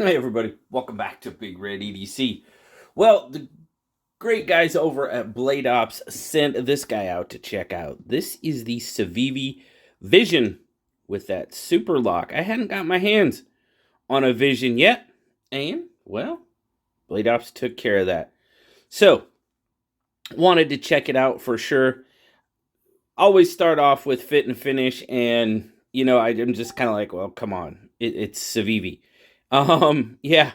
Hey everybody, welcome back to BigRedEDC. Well, the great guys over at Blade Ops sent this guy out to check out. This is the Civivi Vision with that Superlock. I hadn't got my hands on a Vision yet, and, well, Blade Ops took care of that. So, wanted to check it out for sure. Always start off with fit and finish, and, I'm just kind of like, well, come on, it's Civivi. Yeah,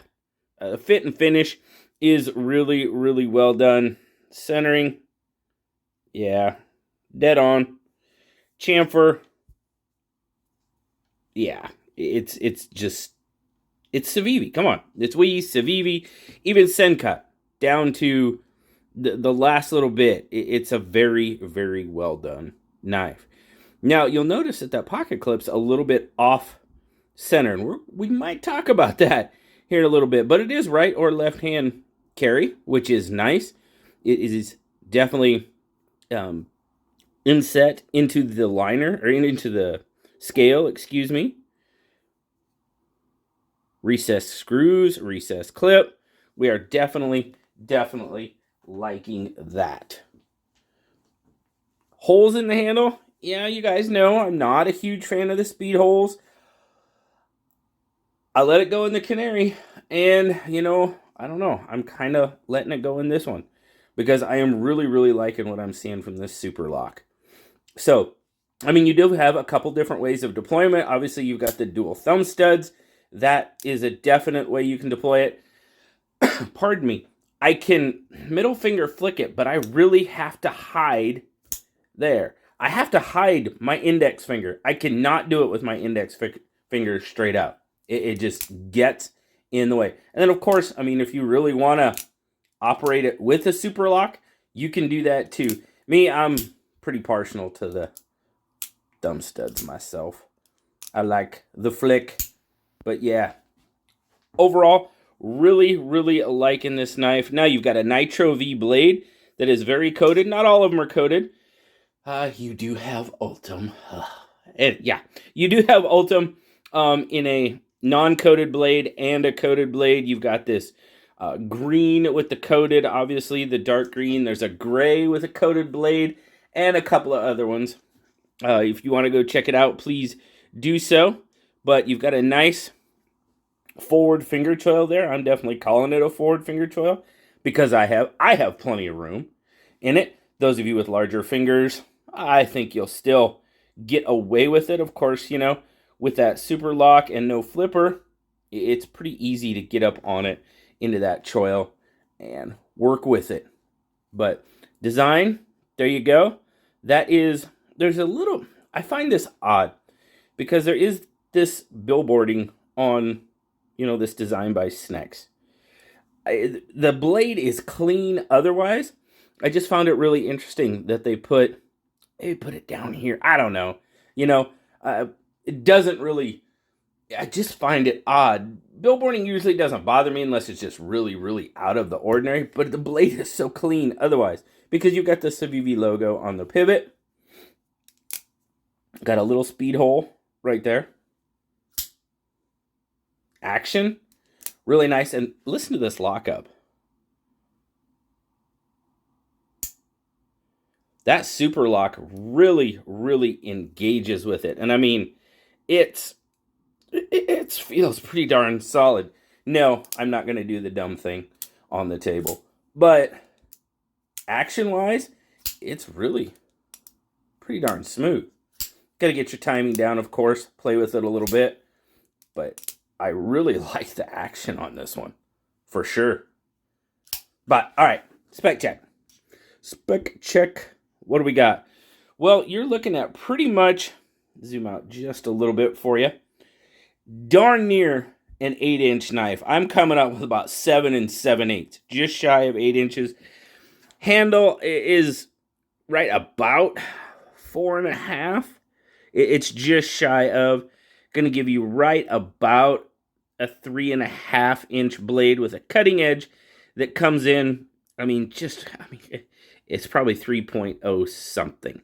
fit and finish is really, really well done. Centering, yeah, dead on. Chamfer, yeah, it's just it's Civivi. Come on, it's Civivi, even Sencut down to the last little bit. It's a very, very well done knife. Now you'll notice that pocket clip's a little bit off center, and we might talk about that here in a little bit. But it is right or left hand carry, which is nice. It is definitely inset into the liner, or into the scale, excuse me. Recessed screws, recessed clip. We are definitely liking that. Holes in the handle. Yeah, you guys know I'm not a huge fan of the speed holes. I let it go in the Canary, and, I don't know. I'm kind of letting it go in this one because I am really, really liking what I'm seeing from this Superlock. So, you do have a couple different ways of deployment. Obviously, you've got the dual thumb studs. That is a definite way you can deploy it. Pardon me. I can middle finger flick it, but I really have to hide there. I have to hide my index finger. I cannot do it with my index finger straight out. It just gets in the way. And then, of course, if you really want to operate it with a Superlock, you can do that too. Me, I'm pretty partial to the thumb studs myself. I like the flick. But yeah, overall, really, really liking this knife. Now you've got a Nitro V blade that is very coated. Not all of them are coated. You do have Ultim. Yeah, you do have Ultim in a non-coated blade and a coated blade. You've got this green with the coated, obviously the dark green. There's a gray with a coated blade and a couple of other ones. If you want to go check it out, please do so. But you've got a nice forward finger choil there. I'm definitely calling it a forward finger choil because I have plenty of room in it. Those of you with larger fingers, I think you'll still get away with it. Of course, with that Superlock and no flipper, it's pretty easy to get up on it into that choil and work with it. But design, there you go. There's a little, I find this odd because there is this billboarding on, this design by Snex. The blade is clean otherwise. I just found it really interesting that they put it down here. I don't know. It doesn't really, I just find it odd. Billboarding usually doesn't bother me unless it's just really, really out of the ordinary, but the blade is so clean otherwise because you've got the Civivi logo on the pivot. Got a little speed hole right there. Action. Really nice. And listen to this lockup. That Superlock really, really engages with it. And it feels pretty darn solid. No, I'm not going to do the dumb thing on the table. But action-wise, it's really pretty darn smooth. Got to get your timing down, of course. Play with it a little bit. But I really like the action on this one. For sure. But, all right. Spec check. Spec check. What do we got? Well, you're looking at pretty much, zoom out just a little bit for you, darn near an 8-inch knife. I'm coming up with about 7 7/8, just shy of 8 inches. Handle is right about 4.5. It's just shy of, going to give you right about a 3.5-inch blade with a cutting edge that comes in, it's probably 3.0 something,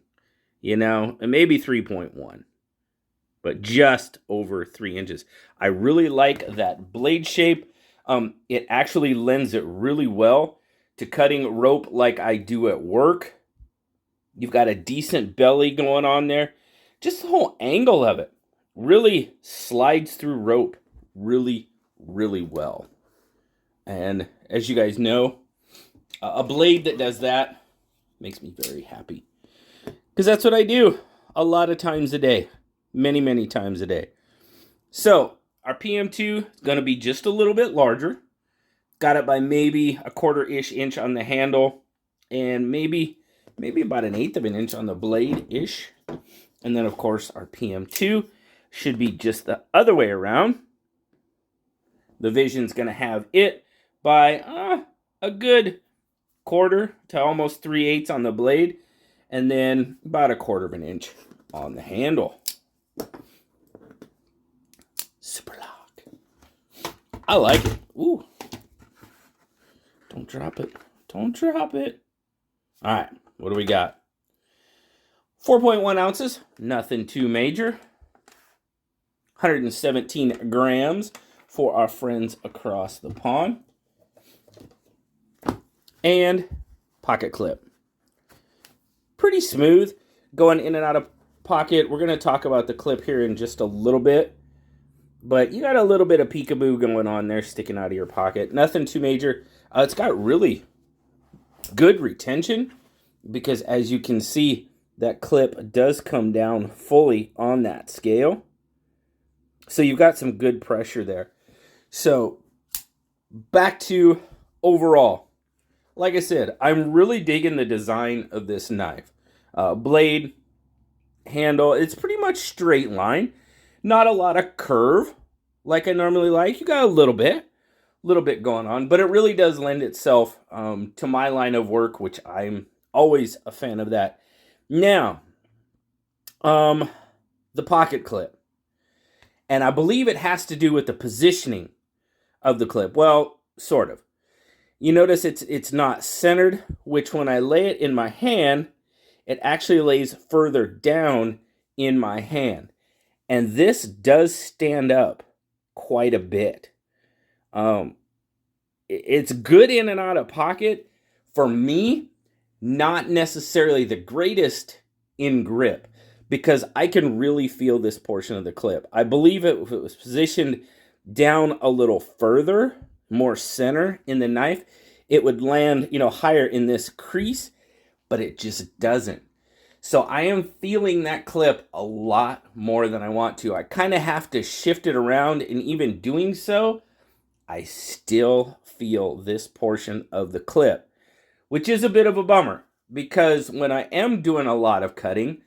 and maybe 3.1. but just over 3 inches. I really like that blade shape. It actually lends it really well to cutting rope like I do at work. You've got a decent belly going on there. Just the whole angle of it really slides through rope really, really well. And as you guys know, a blade that does that makes me very happy. Because that's what I do a lot of times a day. Many, many times a day. So, our PM2 is going to be just a little bit larger. Got it by maybe a 1/4-ish inch on the handle. And maybe about 1/8 of an inch on the blade-ish. And then, of course, our PM2 should be just the other way around. The Vision's going to have it by a good 1/4 to almost 3/8 on the blade. And then about a 1/4 of an inch on the handle. Superlock. I like it. Ooh. Don't drop it. Don't drop it. All right. What do we got? 4.1 ounces. Nothing too major. 117 grams for our friends across the pond. And pocket clip. Pretty smooth. Going in and out of pocket. We're going to talk about the clip here in just a little bit. But you got a little bit of peekaboo going on there sticking out of your pocket. Nothing too major. It's got really good retention because as you can see, that clip does come down fully on that scale. So you've got some good pressure there. So back to overall. Like I said, I'm really digging the design of this knife. Blade, handle, it's pretty much straight line. Not a lot of curve like I normally like. You got a little bit going on, but it really does lend itself to my line of work, which I'm always a fan of that. Now, the pocket clip. And I believe it has to do with the positioning of the clip. Well, sort of. You notice it's not centered, which when I lay it in my hand, it actually lays further down in my hand. And this does stand up quite a bit. It's good in and out of pocket. For me, not necessarily the greatest in grip because I can really feel this portion of the clip. I believe if it was positioned down a little further, more center in the knife, it would land, higher in this crease, but it just doesn't. So I am feeling that clip a lot more than I want to. I kind of have to shift it around, and even doing so, I still feel this portion of the clip, which is a bit of a bummer because when I am doing a lot of cutting,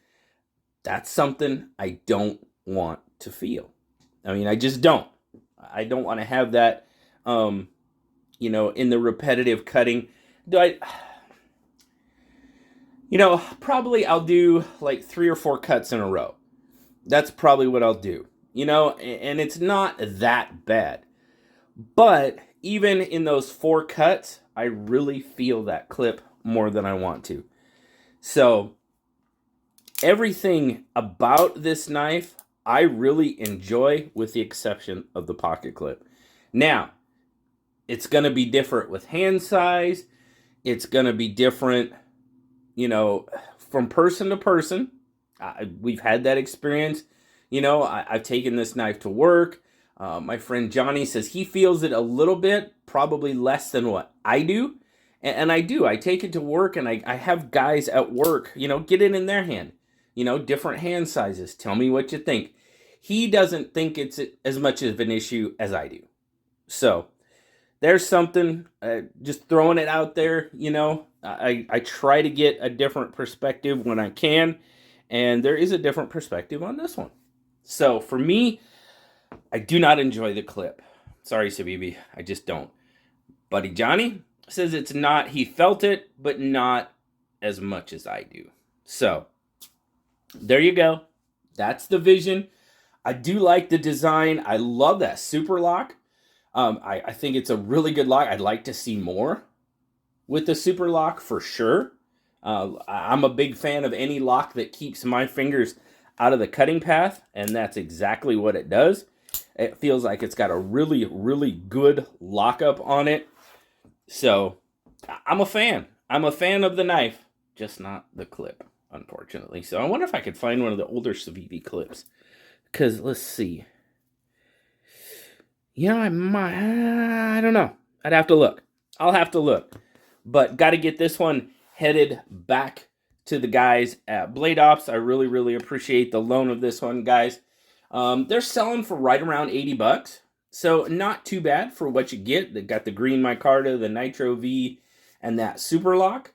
that's something I don't want to feel. I mean, I just don't. I don't want to have that, in the repetitive cutting. Probably I'll do like 3 or 4 cuts in a row. That's probably what I'll do, and it's not that bad. But even in those 4 cuts, I really feel that clip more than I want to. So everything about this knife, I really enjoy with the exception of the pocket clip. Now, it's going to be different with hand size. It's going to be different, from person to person. We've had that experience. I've taken this knife to work. My friend Johnny says he feels it a little bit, probably less than what I do. And I do. I take it to work, and I have guys at work, get it in their hand. Different hand sizes. Tell me what you think. He doesn't think it's as much of an issue as I do. So there's something, just throwing it out there, I try to get a different perspective when I can, and there is a different perspective on this one. So for me, I do not enjoy the clip. Sorry, Civivi, I just don't. Buddy Johnny says it's not, he felt it, but not as much as I do. So there you go. That's the Vision. I do like the design. I love that Superlock. I think it's a really good lock. I'd like to see more with the Superlock for sure. I'm a big fan of any lock that keeps my fingers out of the cutting path, and that's exactly what it does. It feels like it's got a really, really good lockup on it. So I'm a fan. I'm a fan of the knife, just not the clip, unfortunately. So I wonder if I could find one of the older Civivi clips. Because let's see. You know, I might, I don't know. I'd have to look. I'll have to look. But got to get this one headed back to the guys at Blade Ops. I really, really appreciate the loan of this one, guys. They're selling for right around 80 bucks. So not too bad for what you get. They got the green micarta, the Nitro V, and that Superlock.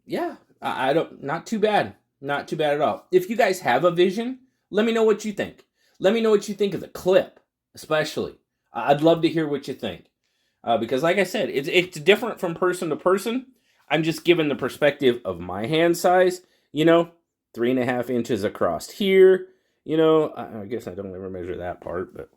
Yeah, I don't, not too bad. Not too bad at all. If you guys have a vision, let me know what you think. Let me know what you think of the clip, especially. I'd love to hear what you think. Because like I said, it's different from person to person. I'm just giving the perspective of my hand size, you know, 3.5 inches across here. You know, I guess I don't ever measure that part, but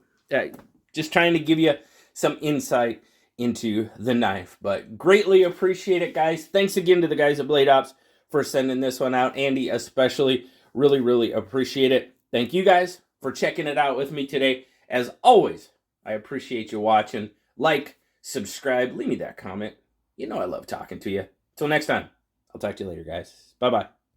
just trying to give you some insight into the knife. But greatly appreciate it, guys. Thanks again to the guys at Blade Ops for sending this one out. Andy especially, really, really appreciate it. Thank you guys for checking it out with me today. As always, I appreciate you watching. Like, subscribe, leave me that comment. You know I love talking to you. Till next time, I'll talk to you later, guys. Bye-bye.